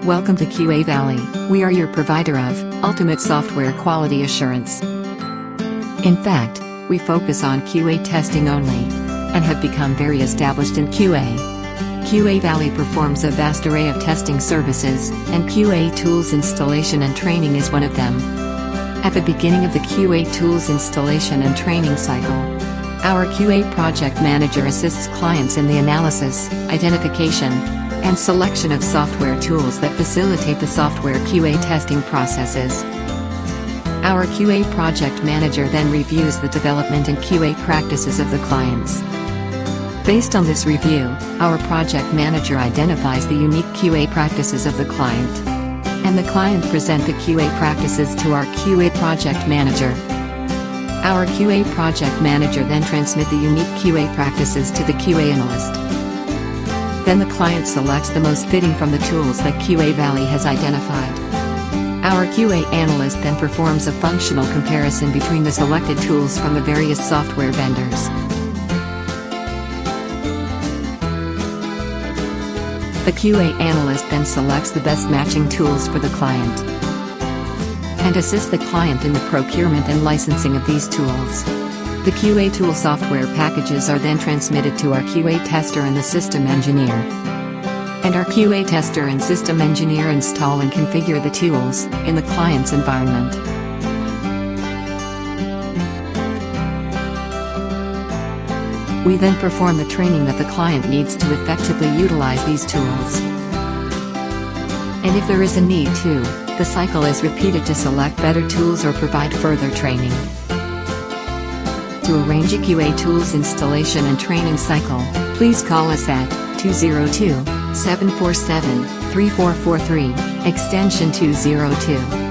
Welcome to QA Valley. We are your provider of ultimate software quality assurance. In fact, we focus on QA testing only and have become very established in QA. QA Valley performs a vast array of testing services, and QA tools installation and training is one of them. At the beginning of the QA tools installation and training cycle, our QA project manager assists clients in the analysis, identification, and selection of software tools that facilitate the software QA testing processes. Our QA project manager then reviews the development and QA practices of the clients. Based on this review, our project manager identifies the unique QA practices of the client, and the client present the QA practices to our QA project manager. Our QA project manager then transmit the unique QA practices to the QA analyst. Then the client selects the most fitting from the tools that QA Valley has identified. Our QA analyst then performs a functional comparison between the selected tools from the various software vendors. The QA analyst then selects the best matching tools for the client and assists the client in the procurement and licensing of these tools. The QA tool software packages are then transmitted to our QA tester and the system engineer. And our QA tester and system engineer install and configure the tools in the client's environment. We then perform the training that the client needs to effectively utilize these tools. And if there is a need to, the cycle is repeated to select better tools or provide further training. To arrange a QA tools installation and training cycle, please call us at 202-747-3443, extension 202.